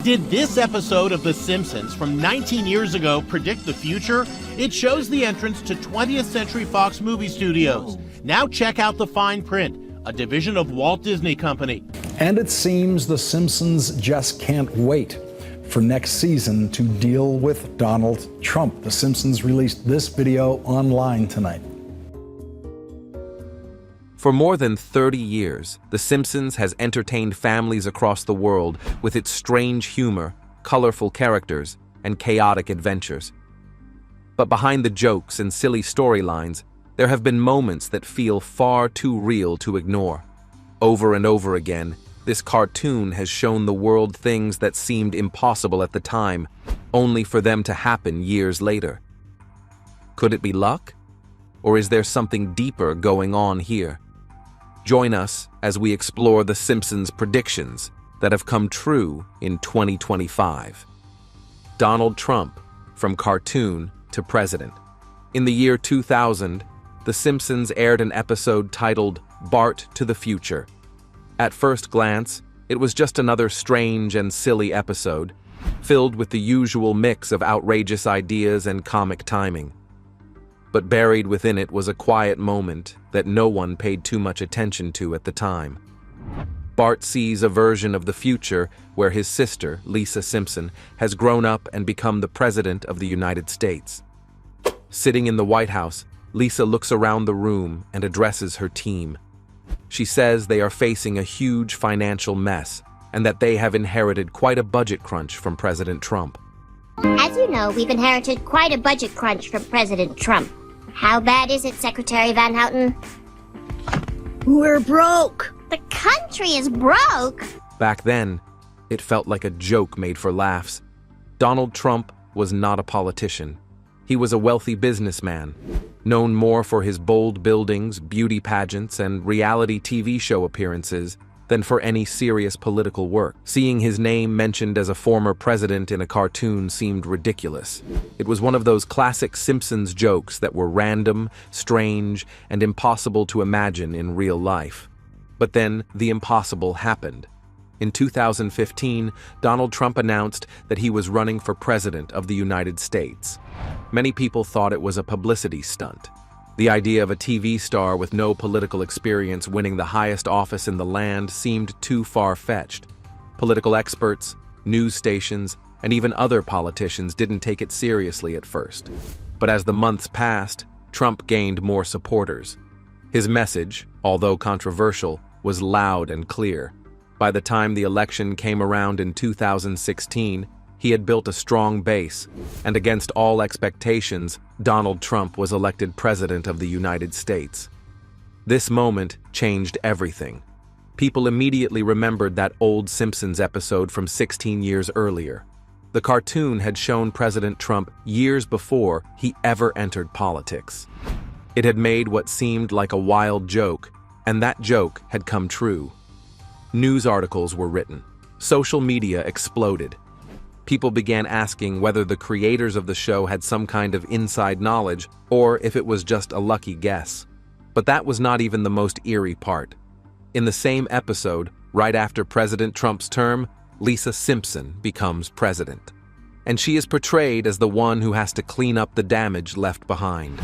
Did this episode of The Simpsons from 19 years ago predict the future? It shows the entrance to 20th Century Fox movie studios. Now check out the fine print, a division of Walt Disney Company. And it seems The Simpsons just can't wait for next season to deal with Donald Trump. The Simpsons released this video online tonight. For more than 30 years, The Simpsons has entertained families across the world with its strange humor, colorful characters, and chaotic adventures. But behind the jokes and silly storylines, there have been moments that feel far too real to ignore. Over and over again, this cartoon has shown the world things that seemed impossible at the time, only for them to happen years later. Could it be luck? Or is there something deeper going on here? Join us as we explore The Simpsons' predictions that have come true in 2025. Donald Trump, from cartoon to president. In the year 2000, The Simpsons aired an episode titled Bart to the Future. At first glance, it was just another strange and silly episode, filled with the usual mix of outrageous ideas and comic timing. But buried within it was a quiet moment that no one paid too much attention to at the time. Bart sees a version of the future where his sister, Lisa Simpson, has grown up and become the President of the United States. Sitting in the White House, Lisa looks around the room and addresses her team. She says they are facing a huge financial mess and that they have inherited quite a budget crunch from President Trump. As you know, we've inherited quite a budget crunch from President Trump. How bad is it, Secretary Van Houten? We're broke. The country is broke. Back then, it felt like a joke made for laughs. Donald Trump was not a politician. He was a wealthy businessman, known more for his bold buildings, beauty pageants, and reality TV show appearances than for any serious political work. Seeing his name mentioned as a former president in a cartoon seemed ridiculous. It was one of those classic Simpsons jokes that were random, strange, and impossible to imagine in real life. But then the impossible happened. In 2015, Donald Trump announced that he was running for president of the United States. Many people thought it was a publicity stunt. The idea of a TV star with no political experience winning the highest office in the land seemed too far-fetched. Political experts, news stations, and even other politicians didn't take it seriously at first. But as the months passed, Trump gained more supporters. His message, although controversial, was loud and clear. By the time the election came around in 2016, he had built a strong base, and against all expectations, Donald Trump was elected President of the United States. This moment changed everything. People immediately remembered that old Simpsons episode from 16 years earlier. The cartoon had shown President Trump years before he ever entered politics. It had made what seemed like a wild joke, and that joke had come true. News articles were written. Social media exploded. People began asking whether the creators of the show had some kind of inside knowledge or if it was just a lucky guess. But that was not even the most eerie part. In the same episode, right after President Trump's term, Lisa Simpson becomes president. And she is portrayed as the one who has to clean up the damage left behind.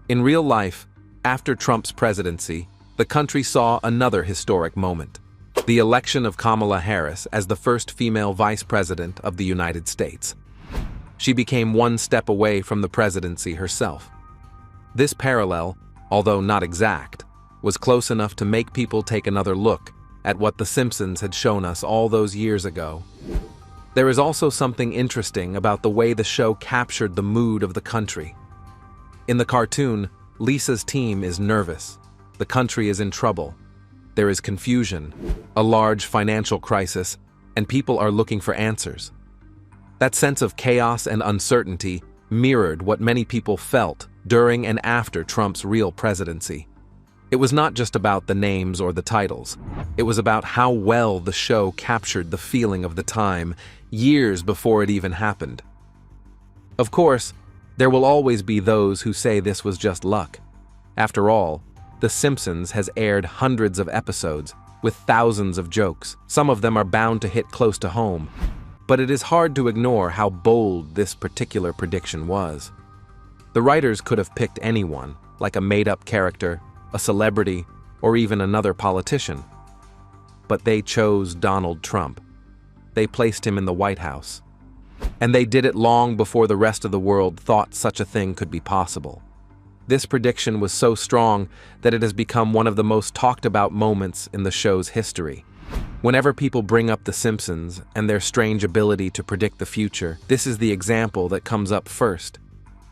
In real life, after Trump's presidency, the country saw another historic moment. The election of Kamala Harris as the first female vice president of the United States. She became one step away from the presidency herself. This parallel, although not exact, was close enough to make people take another look at what The Simpsons had shown us all those years ago. There is also something interesting about the way the show captured the mood of the country. In the cartoon, Lisa's team is nervous. The country is in trouble. There is confusion, a large financial crisis, and people are looking for answers. That sense of chaos and uncertainty mirrored what many people felt during and after Trump's real presidency. It was not just about the names or the titles. It was about how well the show captured the feeling of the time, years before it even happened. Of course, there will always be those who say this was just luck. After all, The Simpsons has aired hundreds of episodes, with thousands of jokes. Some of them are bound to hit close to home, but it is hard to ignore how bold this particular prediction was. The writers could have picked anyone, like a made-up character, a celebrity, or even another politician. But they chose Donald Trump. They placed him in the White House. And they did it long before the rest of the world thought such a thing could be possible. This prediction was so strong that it has become one of the most talked about moments in the show's history. Whenever people bring up The Simpsons and their strange ability to predict the future, this is the example that comes up first.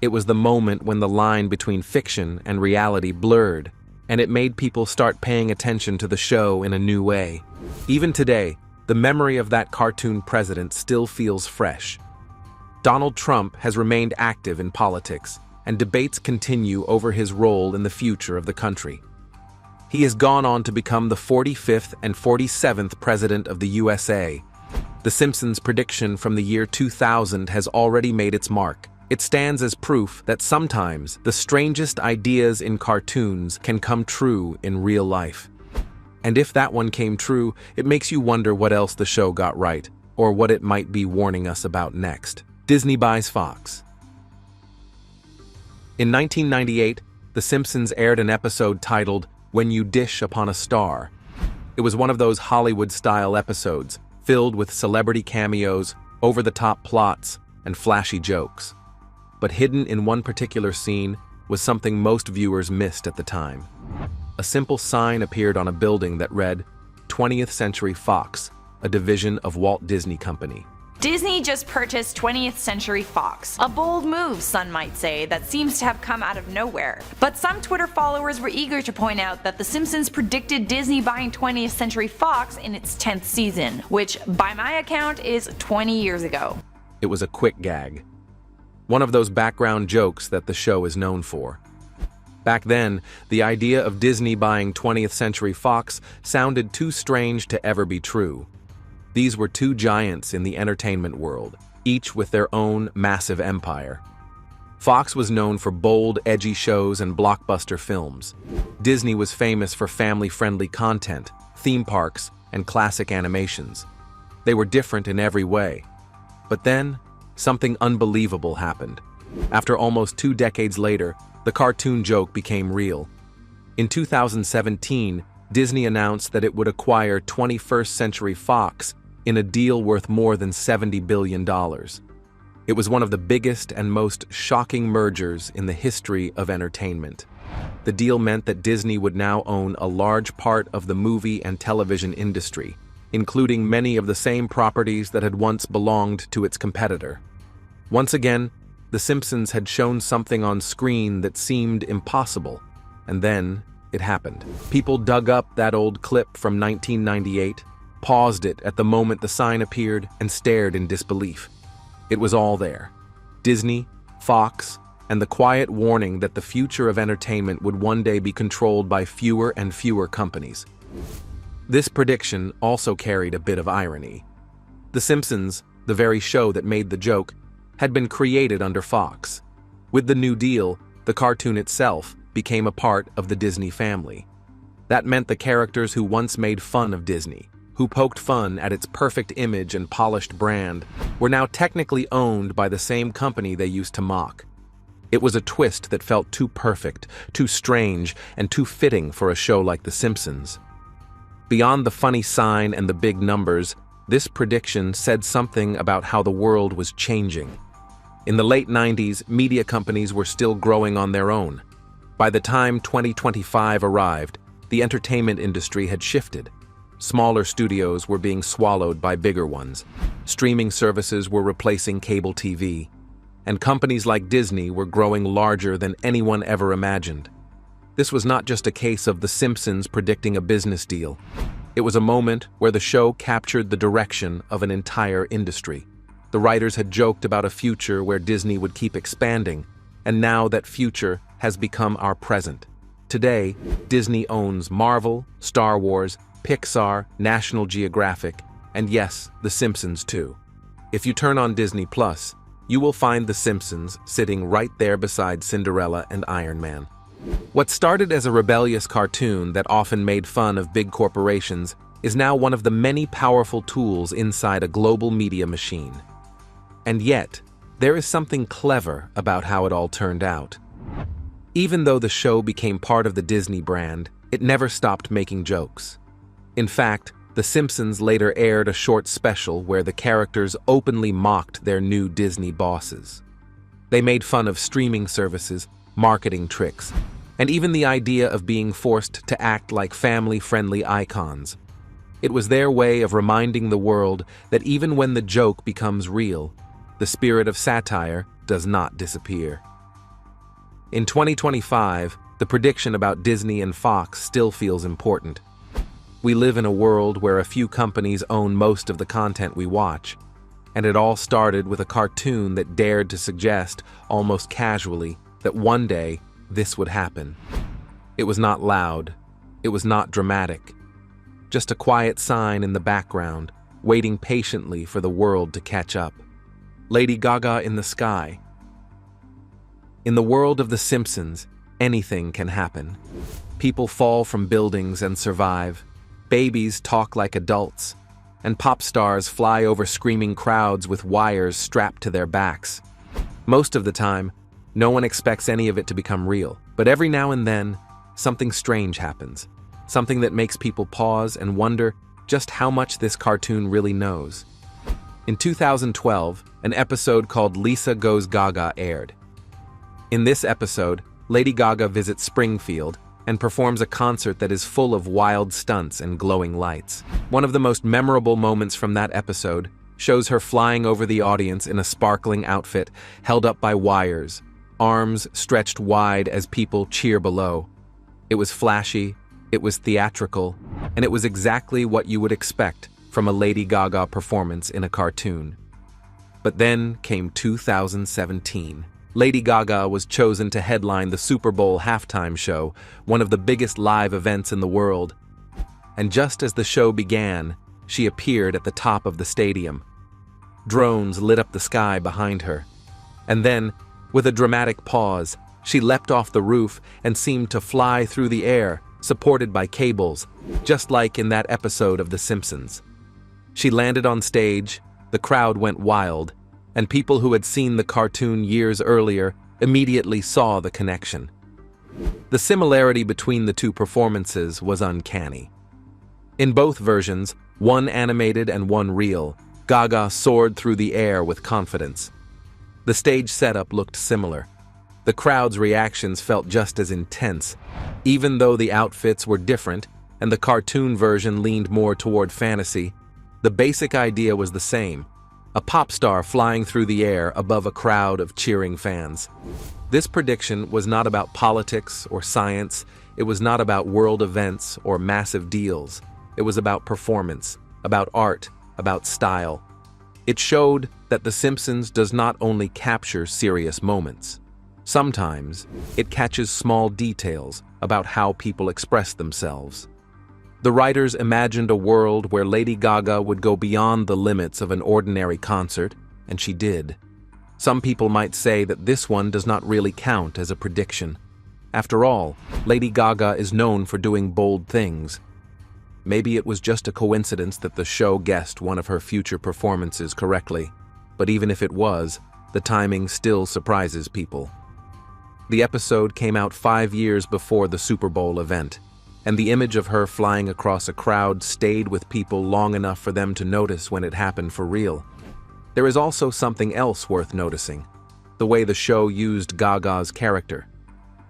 It was the moment when the line between fiction and reality blurred, and it made people start paying attention to the show in a new way. Even today, the memory of that cartoon president still feels fresh. Donald Trump has remained active in politics, and debates continue over his role in the future of the country. He has gone on to become the 45th and 47th president of the USA. The Simpsons prediction from the year 2000 has already made its mark. It stands as proof that sometimes the strangest ideas in cartoons can come true in real life. And if that one came true, it makes you wonder what else the show got right, or what it might be warning us about next. Disney buys Fox. In 1998, The Simpsons aired an episode titled "When You Dish Upon a Star." It was one of those Hollywood-style episodes, filled with celebrity cameos, over-the-top plots, and flashy jokes. But hidden in one particular scene was something most viewers missed at the time. A simple sign appeared on a building that read, "20th Century Fox, a division of Walt Disney Company." Disney just purchased 20th Century Fox. A bold move, some might say, that seems to have come out of nowhere. But some Twitter followers were eager to point out that The Simpsons predicted Disney buying 20th Century Fox in its 10th season, which, by my account, is 20 years ago. It was a quick gag. One of those background jokes that the show is known for. Back then, the idea of Disney buying 20th Century Fox sounded too strange to ever be true. These were two giants in the entertainment world, each with their own massive empire. Fox was known for bold, edgy shows and blockbuster films. Disney was famous for family-friendly content, theme parks, and classic animations. They were different in every way. But then, something unbelievable happened. After almost 2 decades later, the cartoon joke became real. In 2017, Disney announced that it would acquire 21st Century Fox in a deal worth more than $70 billion. It was one of the biggest and most shocking mergers in the history of entertainment. The deal meant that Disney would now own a large part of the movie and television industry, including many of the same properties that had once belonged to its competitor. Once again, The Simpsons had shown something on screen that seemed impossible, and then it happened. People dug up that old clip from 1998, paused it at the moment the sign appeared, and stared in disbelief. It was all there. Disney, Fox, and the quiet warning that the future of entertainment would one day be controlled by fewer and fewer companies. This prediction also carried a bit of irony. The Simpsons, the very show that made the joke, had been created under Fox. With the new deal, the cartoon itself became a part of the Disney family. That meant the characters who once made fun of Disney, who poked fun at its perfect image and polished brand, were now technically owned by the same company they used to mock. It was a twist that felt too perfect, too strange, and too fitting for a show like The Simpsons. Beyond the funny sign and the big numbers, this prediction said something about how the world was changing. In the late 90s, media companies were still growing on their own. By the time 2025 arrived, the entertainment industry had shifted. Smaller studios were being swallowed by bigger ones. Streaming services were replacing cable TV. And companies like Disney were growing larger than anyone ever imagined. This was not just a case of The Simpsons predicting a business deal. It was a moment where the show captured the direction of an entire industry. The writers had joked about a future where Disney would keep expanding, and now that future has become our present. Today, Disney owns Marvel, Star Wars, Pixar, National Geographic, and yes, The Simpsons too. If you turn on Disney Plus, you will find The Simpsons sitting right there beside Cinderella and Iron Man. What started as a rebellious cartoon that often made fun of big corporations is now one of the many powerful tools inside a global media machine. And yet, there is something clever about how it all turned out. Even though the show became part of the Disney brand, it never stopped making jokes. In fact, The Simpsons later aired a short special where the characters openly mocked their new Disney bosses. They made fun of streaming services, marketing tricks, and even the idea of being forced to act like family-friendly icons. It was their way of reminding the world that even when the joke becomes real, the spirit of satire does not disappear. In 2025, the prediction about Disney and Fox still feels important. We live in a world where a few companies own most of the content we watch, and it all started with a cartoon that dared to suggest, almost casually, that one day this would happen. It was not loud, it was not dramatic, just a quiet sign in the background, waiting patiently for the world to catch up. Lady Gaga in the sky. In the world of The Simpsons, anything can happen. People fall from buildings and survive. Babies talk like adults, and pop stars fly over screaming crowds with wires strapped to their backs. Most of the time, no one expects any of it to become real, but every now and then, something strange happens, something that makes people pause and wonder just how much this cartoon really knows. In 2012, an episode called Lisa Goes Gaga aired. In this episode, Lady Gaga visits Springfield and performs a concert that is full of wild stunts and glowing lights. One of the most memorable moments from that episode shows her flying over the audience in a sparkling outfit held up by wires, arms stretched wide as people cheer below. It was flashy, it was theatrical, and it was exactly what you would expect from a Lady Gaga performance in a cartoon. But then came 2017. Lady Gaga was chosen to headline the Super Bowl halftime show, one of the biggest live events in the world. And just as the show began, she appeared at the top of the stadium. Drones lit up the sky behind her. And then, with a dramatic pause, she leapt off the roof and seemed to fly through the air, supported by cables, just like in that episode of The Simpsons. She landed on stage, the crowd went wild, and people who had seen the cartoon years earlier immediately saw the connection. The similarity between the two performances was uncanny. In both versions, one animated and one real, Gaga soared through the air with confidence. The stage setup looked similar. The crowd's reactions felt just as intense, even though the outfits were different and the cartoon version leaned more toward fantasy. The basic idea was the same. A pop star flying through the air above a crowd of cheering fans. This prediction was not about politics or science, it was not about world events or massive deals. It was about performance, about art, about style. It showed that The Simpsons does not only capture serious moments. Sometimes, it catches small details about how people express themselves. The writers imagined a world where Lady Gaga would go beyond the limits of an ordinary concert, and she did. Some people might say that this one does not really count as a prediction. After all, Lady Gaga is known for doing bold things. Maybe it was just a coincidence that the show guessed one of her future performances correctly. But even if it was, the timing still surprises people. The episode came out 5 years before the Super Bowl event, and the image of her flying across a crowd stayed with people long enough for them to notice when it happened for real. There is also something else worth noticing: the way the show used Gaga's character.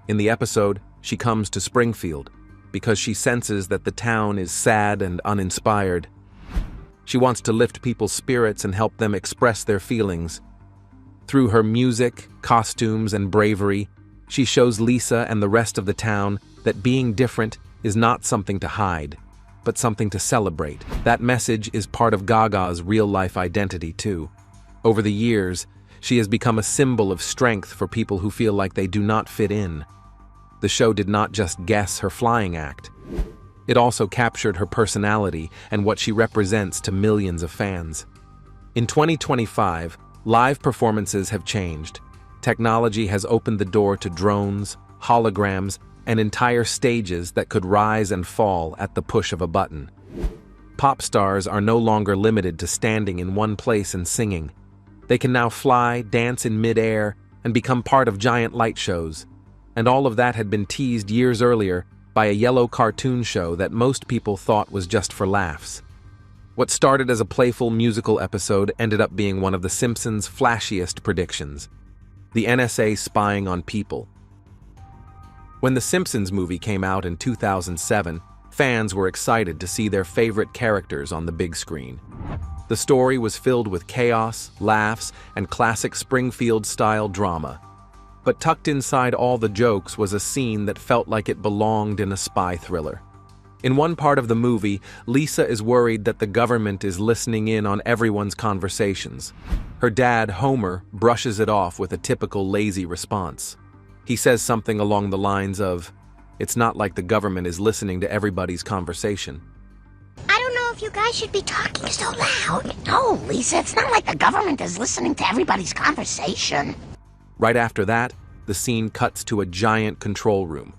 In the episode, she comes to Springfield because she senses that the town is sad and uninspired. She wants to lift people's spirits and help them express their feelings. Through her music, costumes, and bravery, she shows Lisa and the rest of the town that being different is not something to hide, but something to celebrate. That message is part of Gaga's real-life identity, too. Over the years, she has become a symbol of strength for people who feel like they do not fit in. The show did not just guess her flying act. It also captured her personality and what she represents to millions of fans. In 2025, live performances have changed. Technology has opened the door to drones, holograms, and entire stages that could rise and fall at the push of a button. Pop stars are no longer limited to standing in one place and singing. They can now fly, dance in mid-air, and become part of giant light shows. And all of that had been teased years earlier by a yellow cartoon show that most people thought was just for laughs. What started as a playful musical episode ended up being one of The Simpsons' flashiest predictions: the NSA spying on people. When The Simpsons movie came out in 2007, fans were excited to see their favorite characters on the big screen. The story was filled with chaos, laughs, and classic Springfield-style drama. But tucked inside all the jokes was a scene that felt like it belonged in a spy thriller. In one part of the movie, Lisa is worried that the government is listening in on everyone's conversations. Her dad, Homer, brushes it off with a typical lazy response. He says something along the lines of, "It's not like the government is listening to everybody's conversation." I don't know if you guys should be talking so loud. No, Lisa, it's not like the government is listening to everybody's conversation. Right after that, the scene cuts to a giant control room.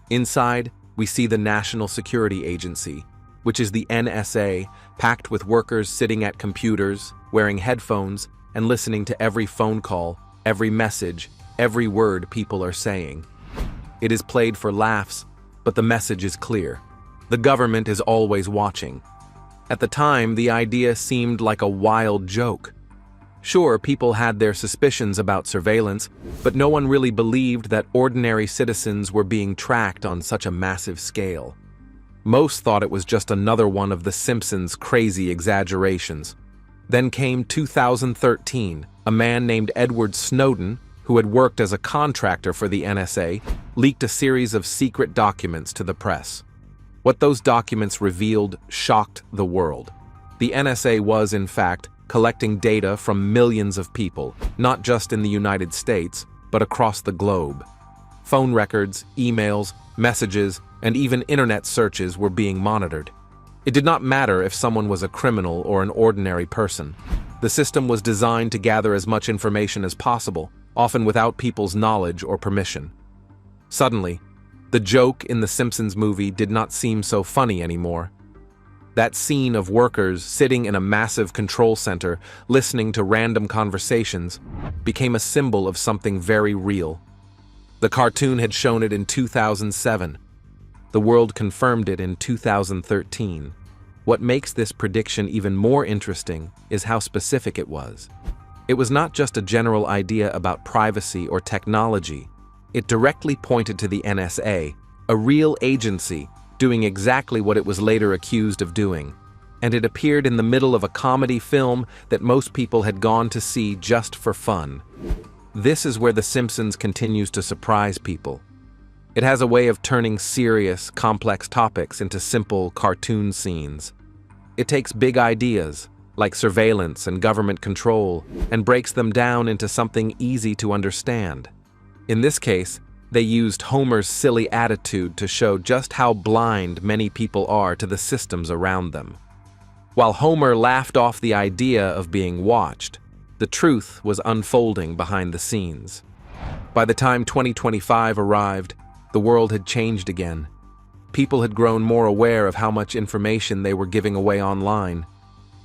Inside, we see the National Security Agency, which is the NSA, packed with workers sitting at computers, wearing headphones, and listening to every phone call, every message, every word people are saying. It is played for laughs, but the message is clear. The government is always watching. At the time, the idea seemed like a wild joke. Sure, people had their suspicions about surveillance, but no one really believed that ordinary citizens were being tracked on such a massive scale. Most thought it was just another one of The Simpsons' crazy exaggerations. Then came 2013, a man named Edward Snowden, who had worked as a contractor for the NSA, leaked a series of secret documents to the press. What those documents revealed shocked the world. The NSA was, in fact, collecting data from millions of people, not just in the United States, but across the globe. Phone records, emails, messages, and even internet searches were being monitored. It did not matter if someone was a criminal or an ordinary person. The system was designed to gather as much information as possible, often without people's knowledge or permission. Suddenly, the joke in the Simpsons movie did not seem so funny anymore. That scene of workers sitting in a massive control center, listening to random conversations, became a symbol of something very real. The cartoon had shown it in 2007. The world confirmed it in 2013. What makes this prediction even more interesting is how specific it was. It was not just a general idea about privacy or technology. It directly pointed to the NSA, a real agency doing exactly what it was later accused of doing. And it appeared in the middle of a comedy film that most people had gone to see just for fun. This is where The Simpsons continues to surprise people. It has a way of turning serious, complex topics into simple cartoon scenes. It takes big ideas, like surveillance and government control, and breaks them down into something easy to understand. In this case, they used Homer's silly attitude to show just how blind many people are to the systems around them. While Homer laughed off the idea of being watched, the truth was unfolding behind the scenes. By the time 2025 arrived, the world had changed again. People had grown more aware of how much information they were giving away online.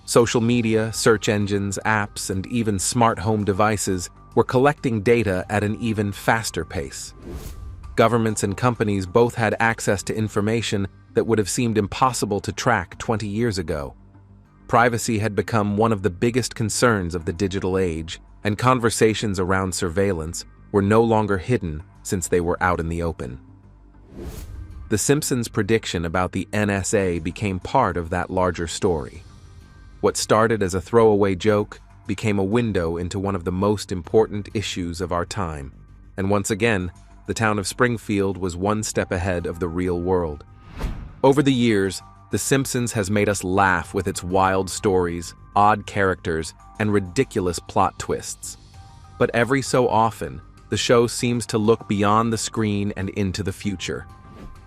Social media, search engines, apps, and even smart home devices were collecting data at an even faster pace. Governments and companies both had access to information that would have seemed impossible to track 20 years ago. Privacy had become one of the biggest concerns of the digital age, and conversations around surveillance were no longer hidden since they were out in the open. The Simpsons' prediction about the NSA became part of that larger story. What started as a throwaway joke became a window into one of the most important issues of our time. And once again, the town of Springfield was one step ahead of the real world. Over the years, The Simpsons has made us laugh with its wild stories, odd characters, and ridiculous plot twists. But every so often, the show seems to look beyond the screen and into the future.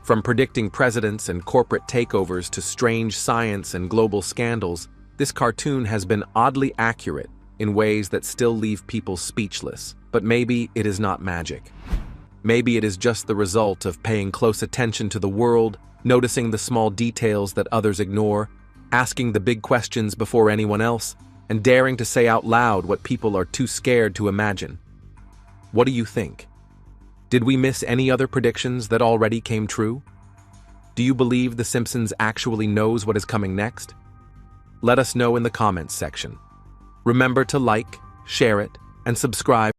From predicting presidents and corporate takeovers to strange science and global scandals, this cartoon has been oddly accurate in ways that still leave people speechless, but maybe it is not magic. Maybe it is just the result of paying close attention to the world, noticing the small details that others ignore, asking the big questions before anyone else, and daring to say out loud what people are too scared to imagine. What do you think? Did we miss any other predictions that already came true? Do you believe The Simpsons actually knows what is coming next? Let us know in the comments section. Remember to like, share it, and subscribe.